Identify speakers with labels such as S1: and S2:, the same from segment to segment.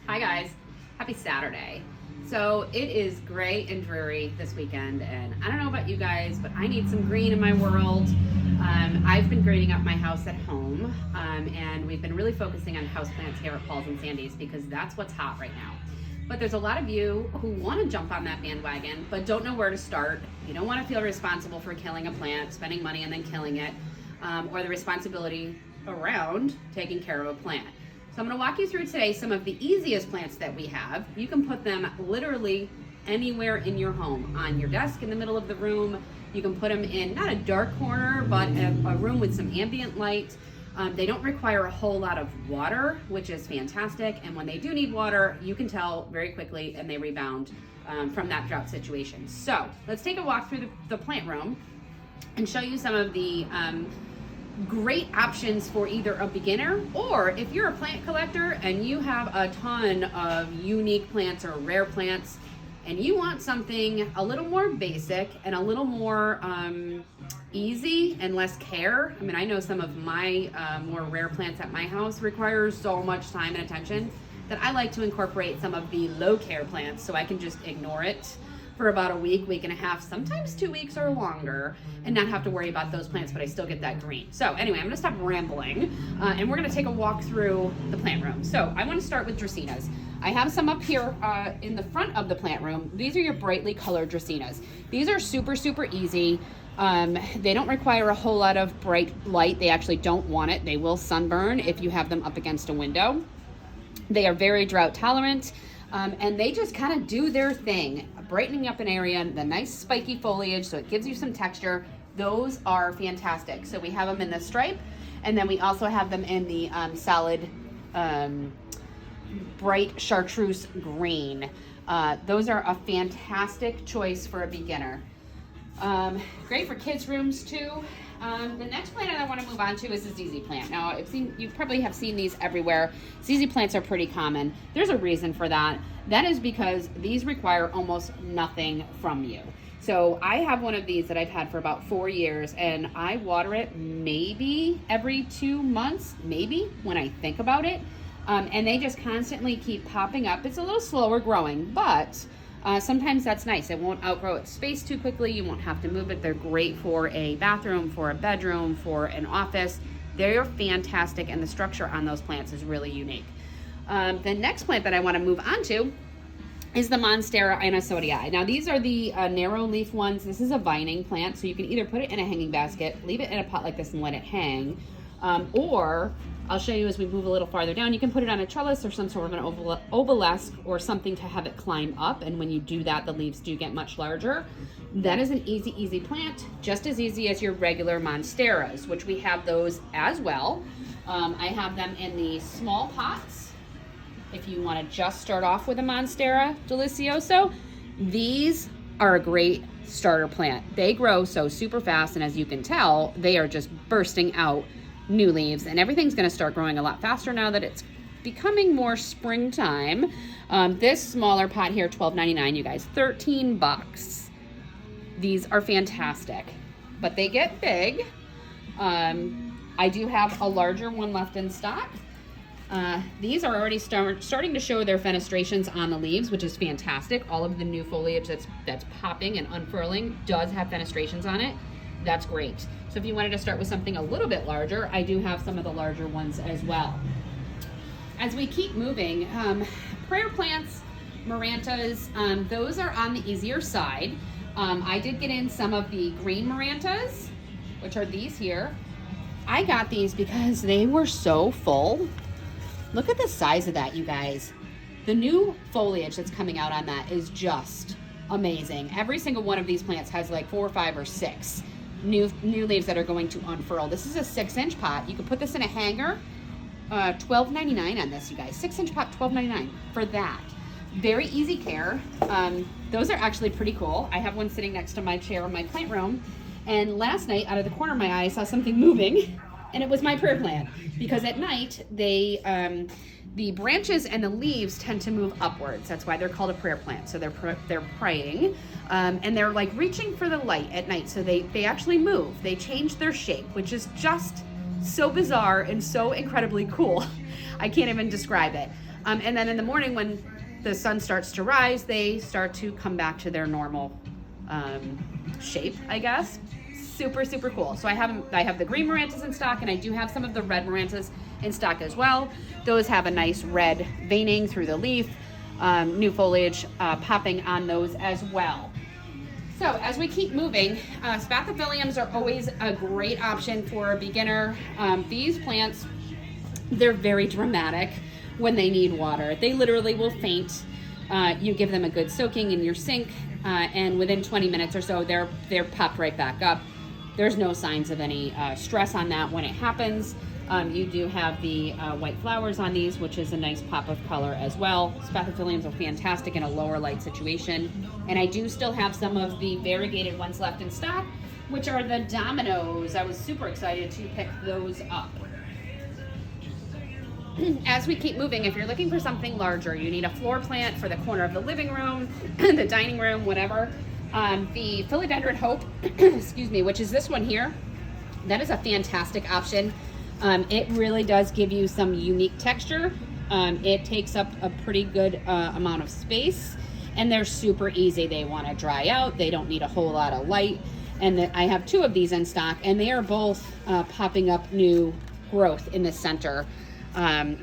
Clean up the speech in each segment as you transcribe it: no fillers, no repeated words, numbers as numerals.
S1: Hi guys, happy Saturday. So it is gray and dreary this weekend, and I don't know about you guys, but I need some green in my world. I've been grading up my house at home, and we've been really focusing on houseplants here at Paul's and Sandy's because that's what's hot right now. But there's a lot of you who want to jump on that bandwagon, but don't know where to start. You don't want to feel responsible for killing a plant, spending money and then killing it, or the responsibility around taking care of a plant. So I'm going to walk you through today some of the easiest plants that we have. You can put them literally anywhere in your home, on your desk, in the middle of the room. You can put them in not a dark corner, but a room with some ambient light. They don't require a whole lot of water, which is fantastic. And when they do need water, you can tell very quickly and they rebound from that drought situation. So let's take a walk through the plant room and show you some of the great options for either a beginner, or if you're a plant collector and you have a ton of unique plants or rare plants and you want something a little more basic and a little more easy and less care. I mean, I know some of my more rare plants at my house require so much time and attention that I like to incorporate some of the low care plants so I can just ignore it for about a week, week and a half, sometimes 2 weeks or longer, and not have to worry about those plants, but I still get that green. So anyway, I'm gonna stop rambling, and we're gonna take a walk through the plant room. So I wanna start with Dracaenas. I have some up here in the front of the plant room. These are your brightly colored Dracaenas. These are super, super easy. They don't require a whole lot of bright light. They actually don't want it. They will sunburn if you have them up against a window. They are very drought tolerant. And they just kind of do their thing, brightening up an area, the nice spiky foliage, so it gives you some texture. Those are fantastic. So we have them in the stripe, and then we also have them in the solid, bright chartreuse green. Those are a fantastic choice for a beginner. Great for kids' rooms too. The next plant I want to move on to is the ZZ plant. Now, you probably have seen these everywhere. ZZ plants are pretty common. There's a reason for that. That is because these require almost nothing from you. So I have one of these that I've had for about 4 years, and I water it maybe every 2 months, maybe, when I think about it. And they just constantly keep popping up. It's a little slower growing, but sometimes that's nice. It won't outgrow its space too quickly. You won't have to move it. They're great for a bathroom, for a bedroom, for an office. They're fantastic, and the structure on those plants is really unique. The next plant that I want to move on to is the Monsteras and. Now, these are the narrow leaf ones. This is a vining plant, so you can either put it in a hanging basket, leave it in a pot like this and let it hang, or I'll show you as we move a little farther down. You can put it on a trellis or some sort of an obelisk or something to have it climb up. And when you do that, the leaves do get much larger. That is an easy, easy plant, just as easy as your regular Monsteras, which we have those as well. I have them in the small pots. If you want to just start off with a Monstera delicioso, these are a great starter plant. They grow so super fast, and as you can tell, they are just bursting out new leaves, and everything's going to start growing a lot faster now that it's becoming more springtime. This smaller pot here, $12.99, you guys, 13 bucks. These are fantastic, but they get big. I do have a larger one left in stock. These are already starting to show their fenestrations on the leaves, which is fantastic. All of the new foliage that's popping and unfurling does have fenestrations on it. That's great. So if you wanted to start with something a little bit larger, I do have some of the larger ones as well. As we keep moving, prayer plants, Marantas, those are on the easier side. I did get in some of the green Marantas, which are these here. I got these because they were so full. Look at the size of that, you guys. The new foliage that's coming out on that is just amazing. Every single one of these plants has like 4 or 5 or 6 new leaves that are going to unfurl. This is a 6-inch pot. You can put this in a hanger. $12.99 on this, you guys. 6-inch pot, $12.99 for that. Very easy care. Those are actually pretty cool. I have one sitting next to my chair in my plant room, and last night out of the corner of my eye I saw something moving, and it was my prayer plant, because at night they the branches and the leaves tend to move upwards. That's why they're called a prayer plant. So they're praying, and they're like reaching for the light at night. So they actually move. They change their shape, which is just so bizarre and so incredibly cool. I can't even describe it. And then in the morning when the sun starts to rise, they start to come back to their normal shape, I guess. Super, super cool. So I have the green Marantas in stock, and I do have some of the red Marantas in stock as well. Those have a nice red veining through the leaf, new foliage popping on those as well. So as we keep moving, Spathiphyllums are always a great option for a beginner. These plants, they're very dramatic when they need water. They literally will faint. You give them a good soaking in your sink, and within 20 minutes or so, they're popped right back up. There's no signs of any stress on that when it happens. You do have the white flowers on these, which is a nice pop of color as well. Spathiphyllums are fantastic in a lower light situation. And I do still have some of the variegated ones left in stock, which are the dominoes. I was super excited to pick those up. As we keep moving, if you're looking for something larger, you need a floor plant for the corner of the living room, the dining room, whatever. The philodendron hope, excuse me, which is this one here, that is a fantastic option. It really does give you some unique texture. It takes up a pretty good amount of space, and they're super easy. They want to dry out. They don't need a whole lot of light. And I have two of these in stock, and they are both popping up new growth in the center,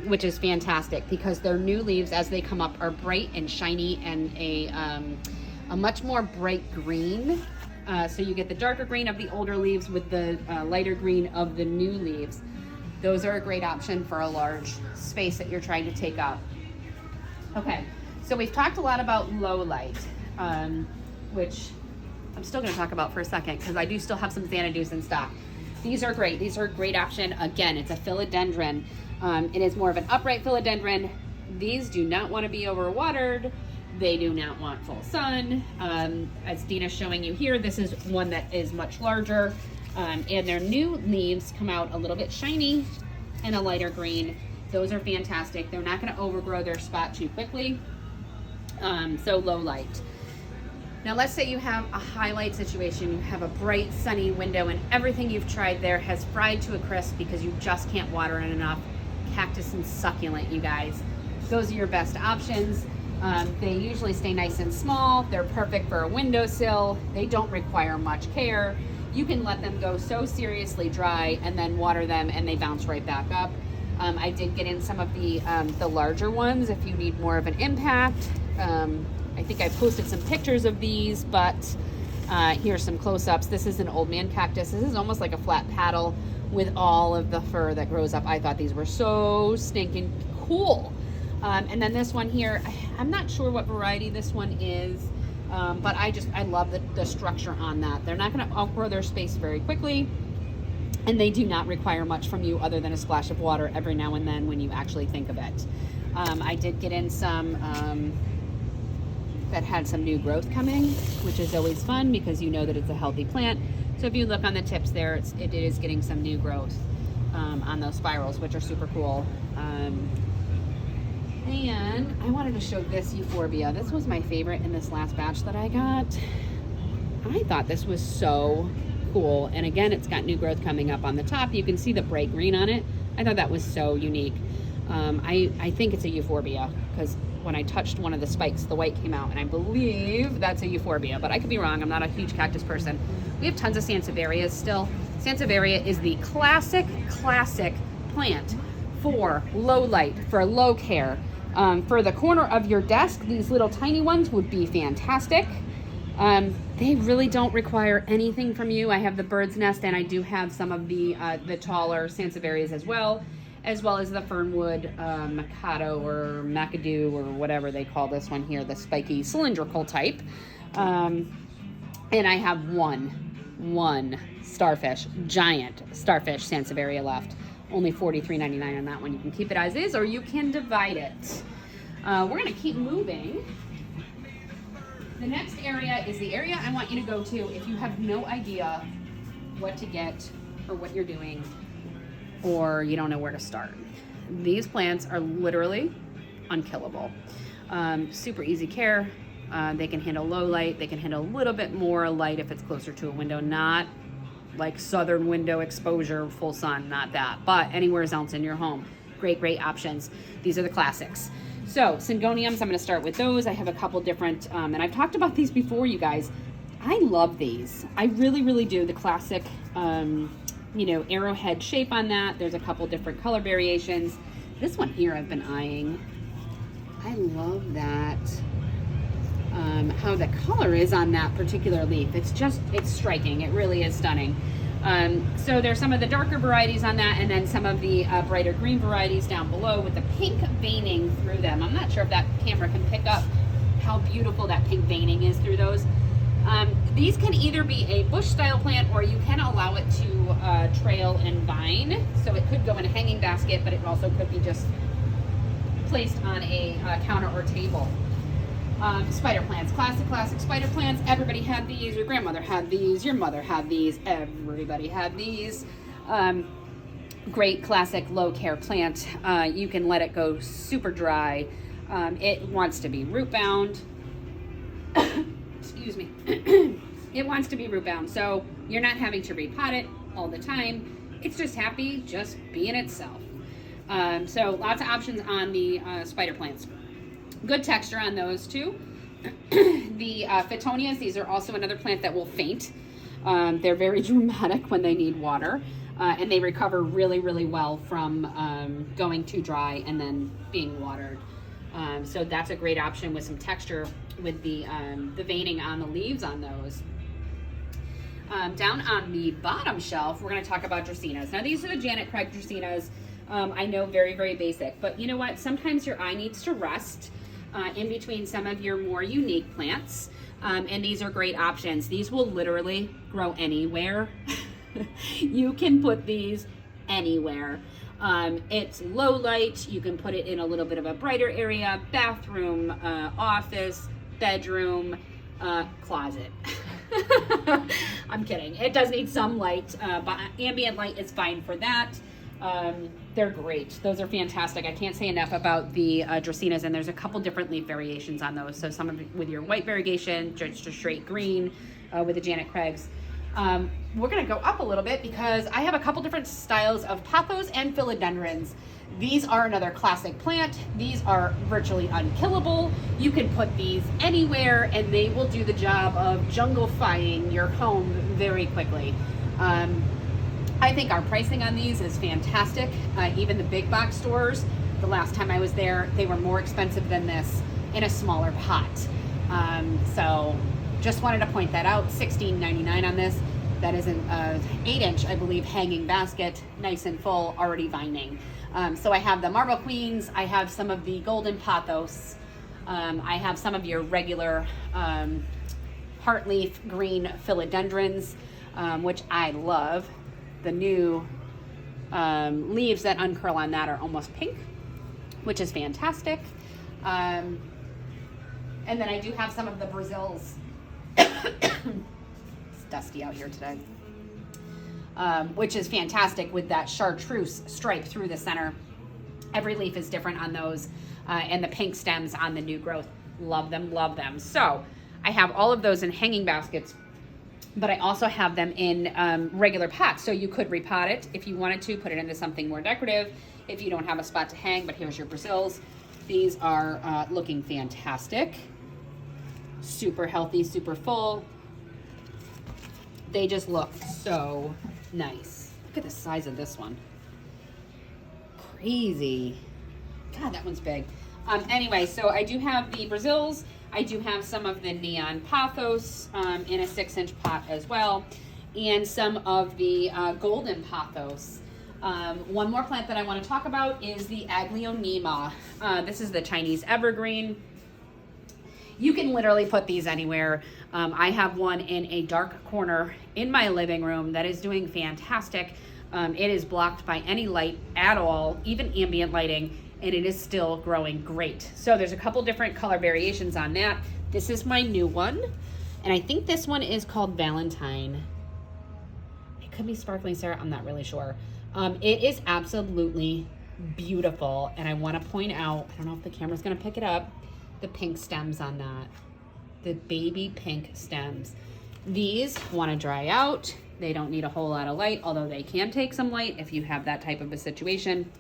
S1: which is fantastic because their new leaves as they come up are bright and shiny and a much more bright green. So you get the darker green of the older leaves with the lighter green of the new leaves. Those are a great option for a large space that you're trying to take up. Okay, so we've talked a lot about low light, which I'm still going to talk about for a second because I do still have some Xanadu's in stock. These are great. These are a great option. Again, it's a philodendron. It is more of an upright philodendron. These do not want to be overwatered. They do not want full sun. As Dina's showing you here, this is one that is much larger. And their new leaves come out a little bit shiny and a lighter green. Those are fantastic. They're not going to overgrow their spot too quickly. So low light. Now let's say you have a highlight situation. You have a bright sunny window and everything you've tried there has fried to a crisp because you just can't water it enough. Cactus and succulent, you guys. Those are your best options. They usually stay nice and small. They're perfect for a windowsill. They don't require much care. You can let them go so seriously dry and then water them and they bounce right back up. I did get in some of the larger ones if you need more of an impact. I think I posted some pictures of these, but here's some close-ups. This is an old man cactus. This is almost like a flat paddle with all of the fur that grows up. I thought these were so stinking cool. And then this one here, I'm not sure what variety this one is. But I love the structure on that. They're not going to outgrow their space very quickly, and they do not require much from you other than a splash of water every now and then when you actually think of it. I did get in some that had some new growth coming, which is always fun because you know that it's a healthy plant. So if you look on the tips there, it is getting some new growth on those spirals, which are super cool. And I wanted to show this euphorbia. This was my favorite in this last batch that I got. I thought this was so cool. And again, it's got new growth coming up on the top. You can see the bright green on it. I thought that was so unique. I think it's a euphorbia because when I touched one of the spikes, the white came out, and I believe that's a euphorbia, but I could be wrong. I'm not a huge cactus person. We have tons of Sansevierias still. Sansevieria is the classic plant for low light, for low care. For the corner of your desk, these little tiny ones would be fantastic. They really don't require anything from you. I have the bird's nest, and I do have some of the taller Sansevierias as well as the fernwood Mikado or McAdoo or whatever they call this one here, the spiky cylindrical type. And I have one starfish, giant starfish Sansevieria left. Only $43.99 on that one. You can keep it as is, or you can divide it. We're gonna keep moving. The next area is the area I want you to go to if you have no idea what to get or what you're doing, or you don't know where to start. These plants are literally unkillable. Super easy care. They can handle low light. They can handle a little bit more light if it's closer to a window, not like southern window exposure, full sun, not that, but anywhere else in your home. Great options. These are the classics. So Syngoniums, I'm going to start with those. I have a couple different, and I've talked about these before, you guys. I love these. I really, really do. The classic, you know, arrowhead shape on that. There's a couple different color variations. This one here I've been eyeing. I love that, how the color is on that particular leaf. It's striking. It really is stunning. So there's some of the darker varieties on that, and then some of the brighter green varieties down below with the pink veining through them. I'm not sure if that camera can pick up how beautiful that pink veining is through those. These can either be a bush style plant, or you can allow it to trail and vine. So it could go in a hanging basket, but it also could be just placed on a counter or table. Spider plants, classic spider plants. Everybody had these. Your grandmother had these. Your mother had these. Everybody had these. Great classic low care plant. You can let it go super dry. It wants to be root bound. Excuse me. It wants to be root bound, so you're not having to repot it all the time. It's just happy just being itself. So lots of options on the spider plants. Good texture on those too. The Fittonias, these are also another plant that will faint. They're very dramatic when they need water, and they recover really, really well from going too dry and then being watered. So that's a great option with some texture with the veining on the leaves on those. Down on the bottom shelf, we're going to talk about Dracaenas. Now these are the Janet Craig Dracaenas. I know, very, very basic, but you know what? Sometimes your eye needs to rest in between some of your more unique plants, and these are great options. These will literally grow anywhere. You can put these anywhere. It's low light. You can put it in a little bit of a brighter area, bathroom, office, bedroom, closet. I'm kidding. It does need some light, but ambient light is fine for that. They're great. Those are fantastic. I can't say enough about the Dracaenas, and there's a couple different leaf variations on those. So some of it with your white variegation, just a straight green with the Janet Craigs. We're going to go up a little bit because I have a couple different styles of Pothos and philodendrons. These are another classic plant. These are virtually unkillable. You can put these anywhere and they will do the job of junglifying your home very quickly. I think our pricing on these is fantastic. Even the big box stores, the last time I was there, they were more expensive than this in a smaller pot. So just wanted to point that out. $16.99 on this. That is an 8-inch, I believe, hanging basket, nice and full, already vining. So I have the Marble Queens. I have some of the Golden Pothos. I have some of your regular heartleaf green philodendrons, which I love. The new leaves that uncurl on that are almost pink, which is fantastic. And then I do have some of the Brazils. It's dusty out here today. Which is fantastic with that chartreuse stripe through the center. Every leaf is different on those, and the pink stems on the new growth. Love them, love them. So I have all of those in hanging baskets, but I also have them in regular pots. So you could repot it if you wanted to, put it into something more decorative if you don't have a spot to hang. But here's your Brazils. These are looking fantastic. Super healthy, super full. They just look so nice. Look at the size of this one. Crazy. God, that one's big. Anyway, so I do have the Brazils. I do have some of the Neon Pothos in a 6-inch pot as well, and some of the Golden Pothos. One more plant that I want to talk about is the Aglaonema. This is the Chinese evergreen. You can literally put these anywhere. I have one in a dark corner in my living room that is doing fantastic. It is blocked by any light at all, even ambient lighting, and it is still growing great. So there's a couple different color variations on that. This is my new one, and I think this one is called Valentine. It could be Sparkling Sarah, I'm not really sure. It is absolutely beautiful, and I want to point out, I don't know if the camera's gonna pick it up, the pink stems on that, the baby pink stems. These want to dry out. They don't need a whole lot of light, although they can take some light if you have that type of a situation.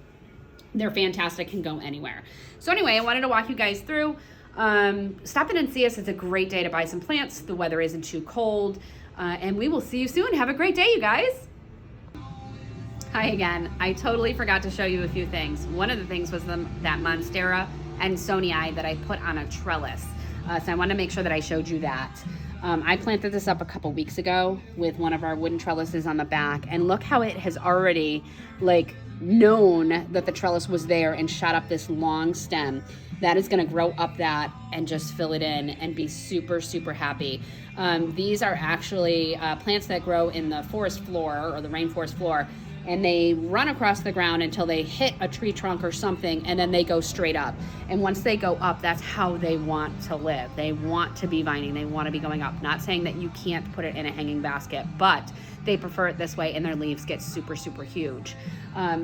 S1: They're fantastic, can go anywhere. So anyway, I wanted to walk you guys through. Stop in and see us. It's a great day to buy some plants. The weather isn't too cold. And we will see you soon. Have a great day, you guys. Hi again. I totally forgot to show you a few things. One of the things was that Monstera and Sonii that I put on a trellis. So I wanted to make sure that I showed you that. I planted this up a couple weeks ago with one of our wooden trellises on the back, and look how it has already like known that the trellis was there and shot up this long stem. That is going to grow up that and just fill it in and be super, super happy. These are actually plants that grow in the forest floor or the rainforest floor, and they run across the ground until they hit a tree trunk or something, and then they go straight up. And once they go up, that's how they want to live. They want to be vining. They want to be going up. Not saying that you can't put it in a hanging basket, but they prefer it this way, and their leaves get super, super huge.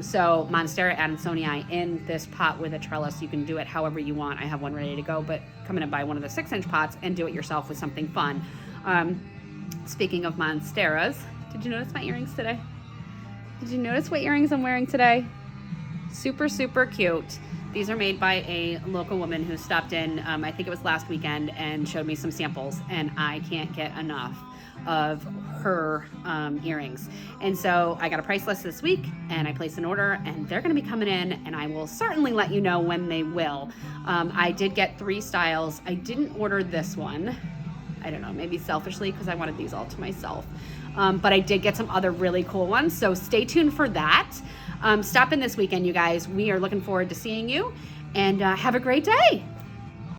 S1: So Monstera and Sonii in this pot with a trellis. You can do it however you want. I have one ready to go, but come in and buy one of the 6-inch pots and do it yourself with something fun. Speaking of Monsteras, did you notice my earrings today? Did you notice what earrings I'm wearing today? Super, super cute. These are made by a local woman who stopped in, I think it was last weekend, and showed me some samples, and I can't get enough of her earrings. And so I got a price list this week, and I placed an order, and they're gonna be coming in, and I will certainly let you know when they will. I did get 3 styles. I didn't order this one. I don't know, maybe selfishly because I wanted these all to myself. But I did get some other really cool ones, so stay tuned for that. Stop in this weekend, you guys. We are looking forward to seeing you, and have a great day.